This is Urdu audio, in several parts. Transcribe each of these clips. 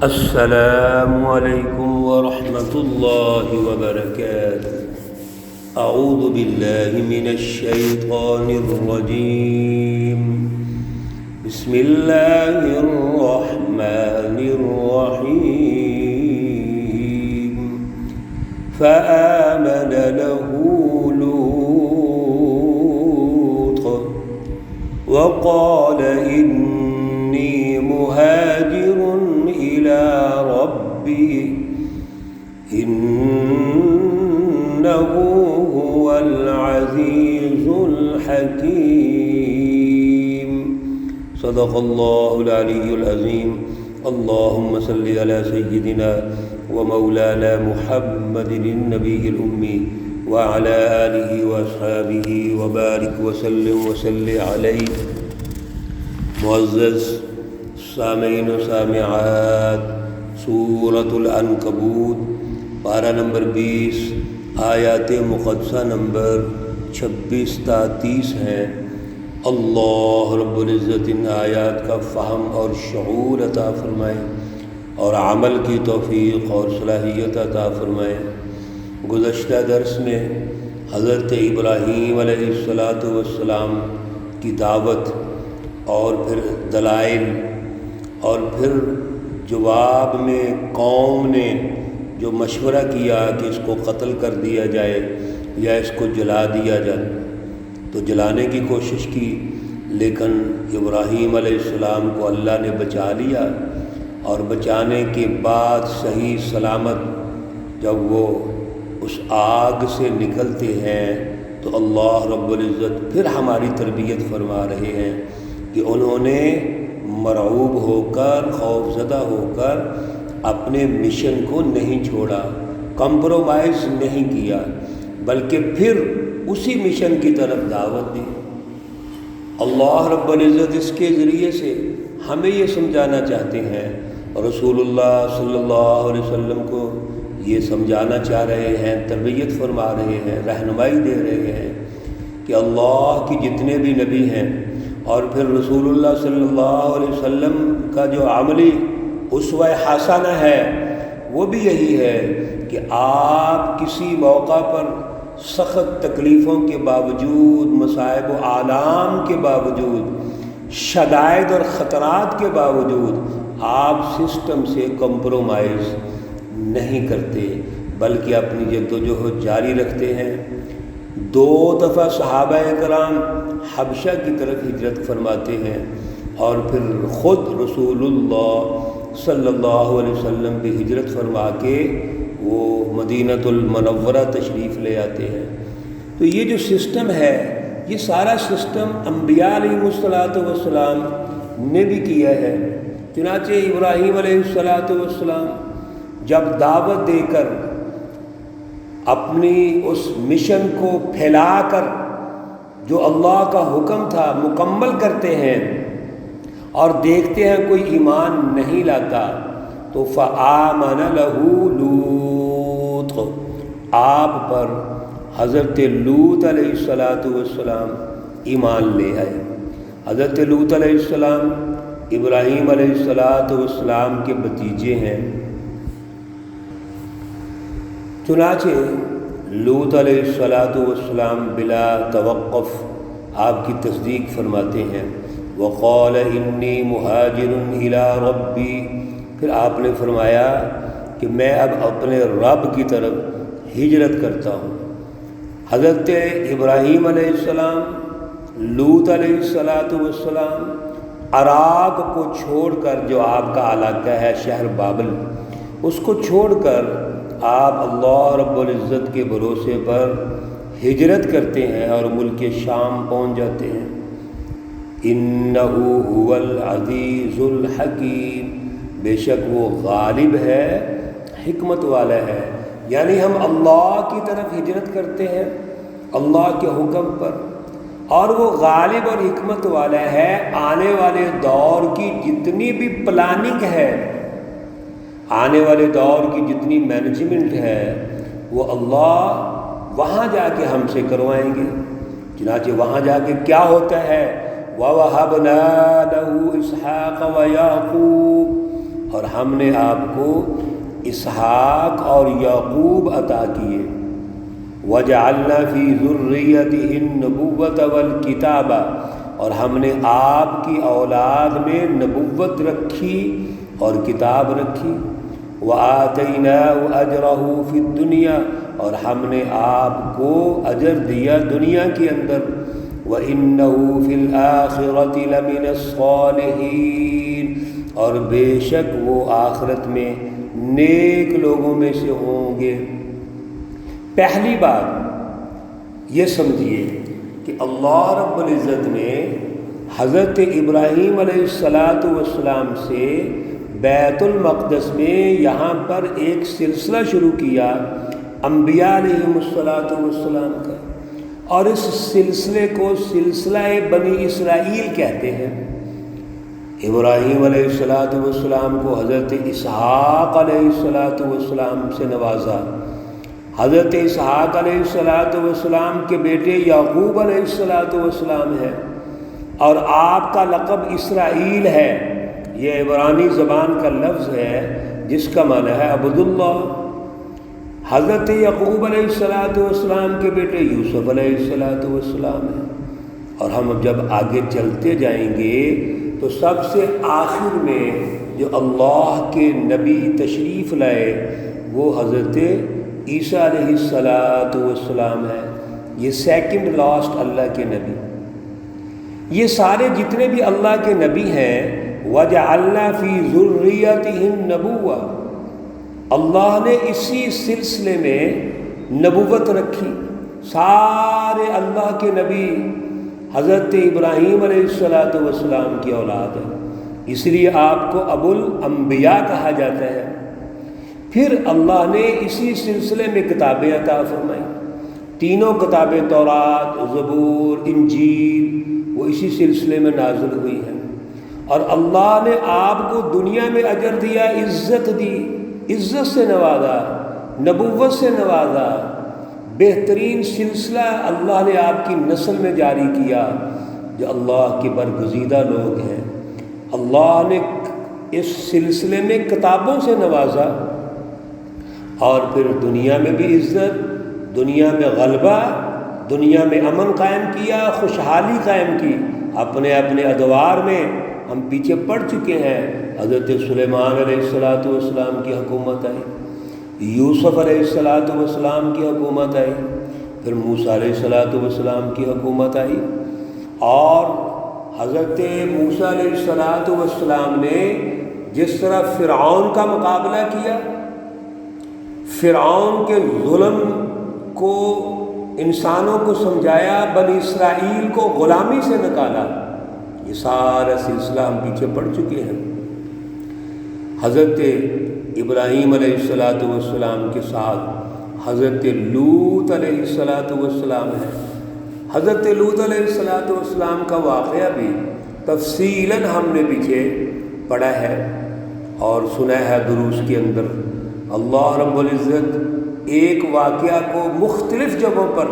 السلام علیکم ورحمۃ اللہ وبرکاتہ۔ اعوذ باللہ من الشیطان الرجیم، بسم اللہ الرحمن الرحیم۔ فآمن له لوط وقال إني مهاجر إلى ربي إنه هو العزيز الحكيم۔ صدق الله العلي العظيم۔ اللهم صل على سيدنا ومولانا محمد النبي الأمي وعلى آله وأصحابه وبارك وسلم عليه۔ معزز سامعین و سامعات، سورۃ العنکبوت پارہ نمبر 20 آیات مقدسہ نمبر 26 تا 30 ہیں۔ اللہ رب العزت ان آیات کا فہم اور شعور عطا فرمائے اور عمل کی توفیق اور صلاحیت عطا فرمائے۔ گزشتہ درس میں حضرت ابراہیم علیہ السلام کی دعوت اور پھر دلائل اور پھر جواب میں قوم نے جو مشورہ کیا کہ اس کو قتل کر دیا جائے یا اس کو جلا دیا جائے، تو جلانے کی کوشش کی، لیکن ابراہیم علیہ السلام کو اللہ نے بچا لیا، اور بچانے کے بعد صحیح سلامت جب وہ اس آگ سے نکلتے ہیں تو اللہ رب العزت پھر ہماری تربیت فرما رہے ہیں کہ انہوں نے مرعوب ہو کر، خوفزدہ ہو کر اپنے مشن کو نہیں چھوڑا، کمپرومائز نہیں کیا، بلکہ پھر اسی مشن کی طرف دعوت دی۔ اللہ رب العزت اس کے ذریعے سے ہمیں یہ سمجھانا چاہتے ہیں، رسول اللہ صلی اللہ علیہ وسلم کو یہ سمجھانا چاہ رہے ہیں، تربیت فرما رہے ہیں، رہنمائی دے رہے ہیں کہ اللہ کی جتنے بھی نبی ہیں اور پھر رسول اللہ صلی اللہ علیہ وسلم کا جو عملی اسوہ حسنہ ہے وہ بھی یہی ہے کہ آپ کسی موقع پر سخت تکلیفوں کے باوجود، مصائب و آلام کے باوجود، شدائد اور خطرات کے باوجود آپ سسٹم سے کمپرومائز نہیں کرتے، بلکہ اپنی جدوجہد جاری رکھتے ہیں۔ 2 دفعہ صحابہ کرام حبشہ کی طرف ہجرت فرماتے ہیں، اور پھر خود رسول اللہ صلی اللہ علیہ وسلم بھی ہجرت فرما کے وہ مدینۃ المنورہ تشریف لے آتے ہیں۔ تو یہ جو سسٹم ہے، یہ سارا سسٹم انبیاء علیہ السلام نے بھی کیا ہے۔ چنانچہ ابراہیم علیہ السلام جب دعوت دے کر اپنی اس مشن کو پھیلا کر جو اللہ کا حکم تھا مکمل کرتے ہیں اور دیکھتے ہیں کوئی ایمان نہیں لاتا، تو فآمن لہ لوط، آپ پر حضرت لوط علیہ السلام ایمان لے آئے۔ حضرت لوط علیہ السلام ابراہیم علیہ السلام کے بھتیجے ہیں۔ چنانچہ لوط علیہ السلام بلا توقف آپ کی تصدیق فرماتے ہیں، وقال انی مہاجر الی ربی، پھر آپ نے فرمایا کہ میں اب اپنے رب کی طرف ہجرت کرتا ہوں۔ حضرت ابراہیم علیہ السلام، لوط علیہ السلام عراق کو چھوڑ کر، جو آپ کا علاقہ ہے شہر بابل، اس کو چھوڑ کر آپ اللہ رب العزت کے بھروسے پر ہجرت کرتے ہیں اور ملک شام پہنچ جاتے ہیں۔ انہ هو العزیز الحکیم، بے شک وہ غالب ہے، حکمت والا ہے۔ یعنی ہم اللہ کی طرف ہجرت کرتے ہیں اللہ کے حکم پر، اور وہ غالب اور حکمت والا ہے۔ آنے والے دور کی جتنی بھی پلاننگ ہے، آنے والے دور کی جتنی مینجمنٹ ہے، وہ اللہ وہاں جا کے ہم سے کروائیں گے۔ چنانچہ وہاں جا کے کیا ہوتا ہے، وَوَهَبْنَا لَهُ إِسْحَاقَ وَيَعْقُوبَ، اور ہم نے آپ کو اسحاق اور یعقوب عطا کیے۔ وَجَعَلْنَا فِي ذُرِّيَّتِهِ النُّبُوَّةَ وَالْكِتَابَ، اور ہم نے آپ کی اولاد میں نبوت رکھی اور کتاب رکھی۔ وَآتَيْنَاهُ أَجْرَهُ فِي الدُّنْيَا، اور ہم نے آپ کو اجر دیا دنیا کے اندر۔ وَإِنَّهُ فِي الْآخِرَةِ لَمِنَ الصَّالِحِينَ، اور بے شک وہ آخرت میں نیک لوگوں میں سے ہوں گے۔ پہلی بات یہ سمجھیے کہ اللہ رب العزت نے حضرت ابراہیم علیہ السلام سے بیت المقدس میں یہاں پر ایک سلسلہ شروع کیا انبیاء علیہم السلام کا، اور اس سلسلے کو سلسلہ بنی اسرائیل کہتے ہیں۔ ابراہیم علیہ السلام کو حضرت اسحاق علیہ السلام سے نوازا، حضرت اسحاق علیہ السلام کے بیٹے یعقوب علیہ السلام ہے، اور آپ کا لقب اسرائیل ہے۔ یہ عبرانی زبان کا لفظ ہے جس کا معنی ہے عبداللہ۔ حضرت یعقوب علیہ السلام کے بیٹے یوسف علیہ السلام ہیں۔ اور ہم جب آگے چلتے جائیں گے تو سب سے آخر میں جو اللہ کے نبی تشریف لائے وہ حضرت عیسیٰ علیہ السلام ہے۔ یہ سیکنڈ لاسٹ اللہ کے نبی۔ یہ سارے جتنے بھی اللہ کے نبی ہیں وَجَعَلْنَا فِي ذُرِّيَّتِهِ النُّبُوَّةَ، اللہ نے اسی سلسلے میں نبوت رکھی۔ سارے اللہ کے نبی حضرت ابراہیم علیہ السلام کی اولاد ہے، اس لیے آپ کو ابو الانبیاء کہا جاتا ہے۔ پھر اللہ نے اسی سلسلے میں کتابیں عطا فرمائی، تینوں کتابیں تورات، زبور، انجیل، وہ اسی سلسلے میں نازل ہوئی ہیں۔ اور اللہ نے آپ کو دنیا میں اجر دیا، عزت دی، عزت سے نوازا، نبوت سے نوازا، بہترین سلسلہ اللہ نے آپ کی نسل میں جاری کیا جو اللہ کے برگزیدہ لوگ ہیں۔ اللہ نے اس سلسلے میں کتابوں سے نوازا، اور پھر دنیا میں بھی عزت، دنیا میں غلبہ، دنیا میں امن قائم کیا، خوشحالی قائم کی۔ اپنے اپنے ادوار میں ہم پیچھے پڑ چکے ہیں۔ حضرت سلیمان علیہ السلام کی حکومت آئی، یوسف علیہ السلام کی حکومت آئی، پھر موسیٰ علیہ السلام کی حکومت آئی، اور حضرت موسیٰ علیہ السلام نے جس طرح فرعون کا مقابلہ کیا، فرعون کے ظلم کو انسانوں کو سمجھایا، بنی اسرائیل کو غلامی سے نکالا، یہ سارا سلسلہ ہم پیچھے پڑ چکے ہیں۔ حضرت ابراہیم علیہ السلام کے ساتھ حضرت لوط علیہ السلام ہے۔ حضرت لوط علیہ السلام کا واقعہ بھی تفصیلاً ہم نے پیچھے پڑھا ہے اور سنا ہے دروس کے اندر۔ اللہ رب العزت ایک واقعہ کو مختلف جگہوں پر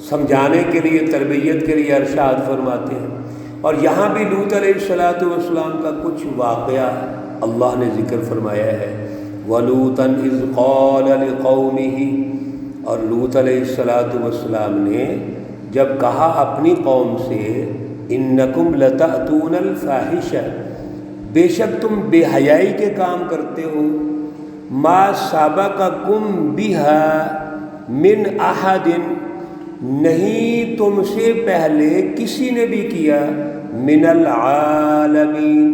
سمجھانے کے لیے، تربیت کے لیے ارشاد فرماتے ہیں، اور یہاں بھی لوط علیہ السلام کا کچھ واقعہ اللہ نے ذکر فرمایا ہے۔ وَلُوطًا إِذْ قَالَ لِقَوْمِهِ، اور لوط علیہ السلام نے جب کہا اپنی قوم سے، إِنَّكُمْ لَتَأْتُونَ الْفَاحِشَةَ، بے شک تم بے حیائی کے کام کرتے ہو، مَا سَبَقَكُمْ بِهَا مِنْ أَحَدٍ، نہیں تم سے پہلے کسی نے بھی کیا، مِنَ الْعَالَمِينَ،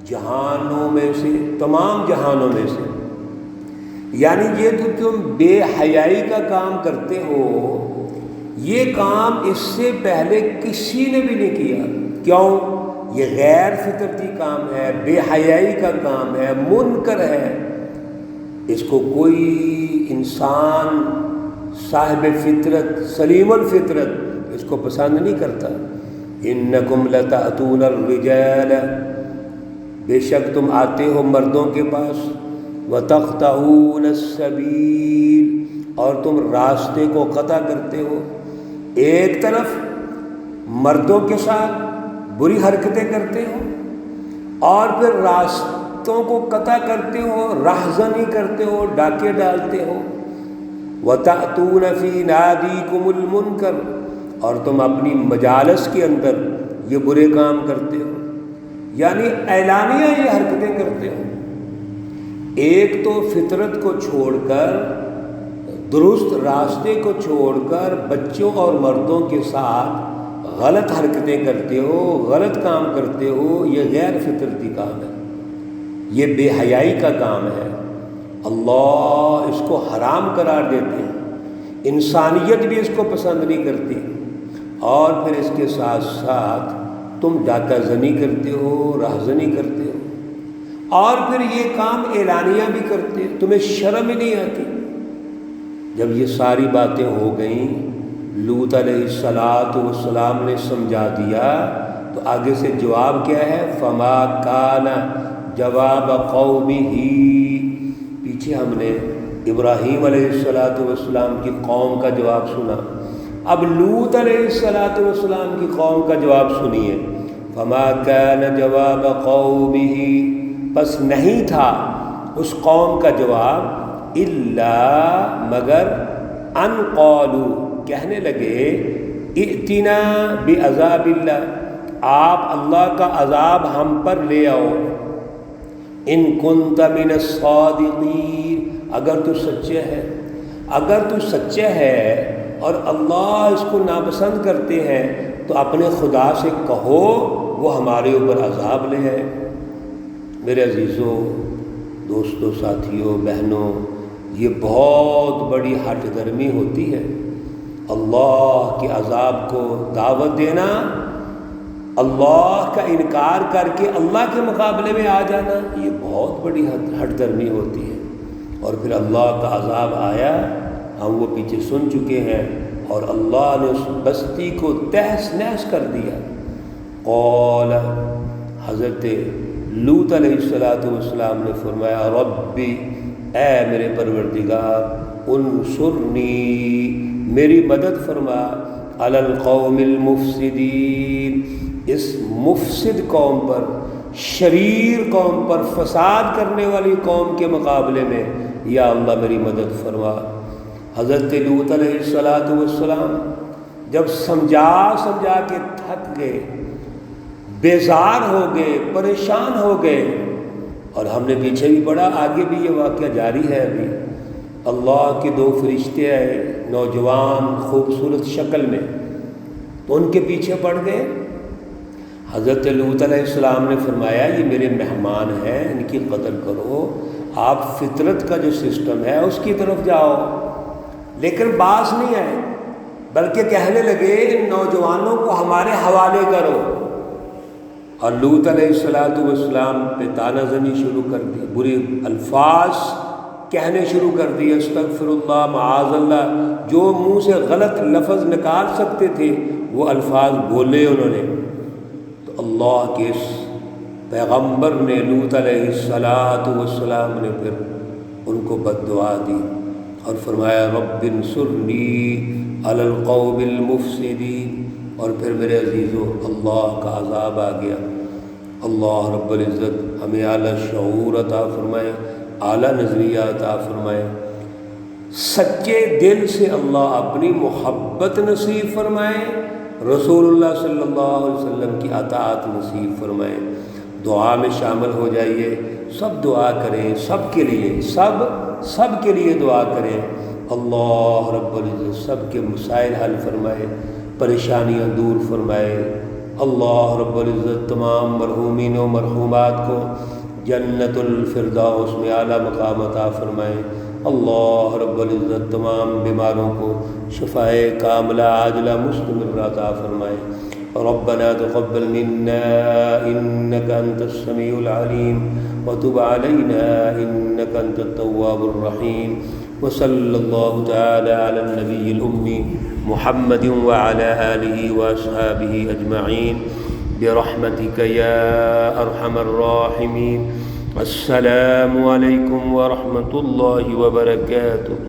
جہانوں میں سے، تمام جہانوں میں سے، یعنی یہ تو تم بے حیائی کا کام کرتے ہو، یہ کام اس سے پہلے کسی نے بھی نہیں کیا۔ کیوں؟ یہ غیر فطرتی کام ہے، بے حیائی کا کام ہے، منکر ہے، اس کو کوئی انسان صاحب فطرت، سلیم الفطرت اس کو پسند نہیں کرتا۔ انکم لتأتون الرجال، بے شک تم آتے ہو مردوں کے پاس، وتقطعون السبیل، اور تم راستے کو قطع کرتے ہو۔ ایک طرف مردوں کے ساتھ بری حرکتیں کرتے ہو، اور پھر رستوں کو قطع کرتے ہو، رہزنی کرتے ہو، ڈاکے ڈالتے ہو۔ وَتَأْتُونَ فِي نَادِيكُمُ الْمُنْكَرَ، اور تم اپنی مجالس کے اندر یہ برے کام کرتے ہو، یعنی اعلانیہ یہ حرکتیں کرتے ہو۔ ایک تو فطرت کو چھوڑ کر، درست راستے کو چھوڑ کر بچوں اور مردوں کے ساتھ غلط حرکتیں کرتے ہو، غلط کام کرتے ہو، یہ غیر فطرتی کام ہے، یہ بے حیائی کا کام ہے۔ اللہ اس کو حرام قرار دیتے ہیں، انسانیت بھی اس کو پسند نہیں کرتی، اور پھر اس کے ساتھ ساتھ تم ڈاکہ زنی کرتے ہو، راہزنی کرتے ہو، اور پھر یہ کام اعلانیہ بھی کرتے، تمہیں شرم ہی نہیں آتی۔ جب یہ ساری باتیں ہو گئیں، لوط علیہ السلام نے سمجھا دیا، تو آگے سے جواب کیا ہے؟ فما کان جواب قومہ، پیچھے ہم نے ابراہیم علیہ السلام کی قوم کا جواب سنا، اب لوط علیہ السلام کی قوم کا جواب سنیے۔ فما کان جواب قومہ، پس نہیں تھا اس قوم کا جواب، الا مگر ان قالوا، کہنے لگے، ائتنا بعذاب اللہ، آپ اللہ کا عذاب ہم پر لے آؤ، ان کنت من الصادقین، اگر تو سچے ہے، اگر تو سچے ہے اور اللہ اس کو ناپسند کرتے ہیں تو اپنے خدا سے کہو وہ ہمارے اوپر عذاب لے آئے۔ میرے عزیزوں، دوستوں، ساتھیوں، بہنوں، یہ بہت بڑی ہٹ درمی ہوتی ہے۔ اللہ کے عذاب کو دعوت دینا، اللہ کا انکار کر کے اللہ کے مقابلے میں آ جانا، یہ بہت بڑی ہٹ درمی ہوتی ہے۔ اور پھر اللہ کا عذاب آیا، ہم وہ پیچھے سن چکے ہیں، اور اللہ نے اس بستی کو تہس نہس کر دیا۔ قال، حضرت لوط علیہ السلام نے فرمایا، ربی، اے میرے پروردگار، انصرنی، میری مدد فرما، علی القوم المفسدین، اس مفسد قوم پر، شریر قوم پر، فساد کرنے والی قوم کے مقابلے میں یا اللہ میری مدد فرما۔ حضرت لوط علیہ السلام جب سمجھا کے تھک گئے، بیزار ہو گئے، پریشان ہو گئے، اور ہم نے پیچھے بھی پڑھا، آگے بھی یہ واقعہ جاری ہے ابھی، اللہ کے دو فرشتے آئے، نوجوان خوبصورت شکل میں، تو ان کے پیچھے پڑ گئے۔ حضرت لوط علیہ السلام نے فرمایا، یہ میرے مہمان ہیں، ان کی قدر کرو، آپ فطرت کا جو سسٹم ہے اس کی طرف جاؤ۔ لیکن باز نہیں آئے، بلکہ کہنے لگے ان نوجوانوں کو ہمارے حوالے کرو، اور لوط علیہ السلام پہ طعنہ زنی شروع کر دی، برے الفاظ کہنے شروع کر دیے، استغفر اللہ، معاذ اللہ، جو منہ سے غلط لفظ نکال سکتے تھے وہ الفاظ بولے انہوں نے۔ تو اللہ کے اس پیغمبر نے، لوط علیہ السلام نے پھر ان کو بد دعا دی اور فرمایا، رب انصرنی علی القوم المفسدین۔ اور پھر میرے عزیزوں، اللہ کا عذاب آ گیا۔ اللہ رب العزت ہمیں اعلیٰ شعور عطا فرمائے، اعلیٰ نظریہ عطا فرمائے، سچے دل سے اللہ اپنی محبت نصیب فرمائے، رسول اللہ صلی اللہ علیہ وسلم کی اطاعت نصیب فرمائے۔ دعا میں شامل ہو جائیے، سب دعا کریں، سب کے لیے، سب کے لیے دعا کریں، اللہ رب العزت سب کے مسائل حل فرمائے، پریشانیاں دور فرمائے۔ اللہ رب العزت تمام مرحومین و مرحومات کو جنت الفردوس میں اعلیٰ مقام عطا فرمائے۔ اللہ رب العزت تمام بیماروں کو شفائے کاملہ عاجلہ مستمرہ عطا فرمائے۔ ربنا تقبل منا إنك أنت السميع العليم وتب علينا إنك أنت التواب الرحيم، وصلى الله تعالى على النبي الأمي محمد وعلى آله وأصحابه أجمعين برحمتك يا أرحم الراحمين۔ السلام عليكم ورحمة الله وبركاته۔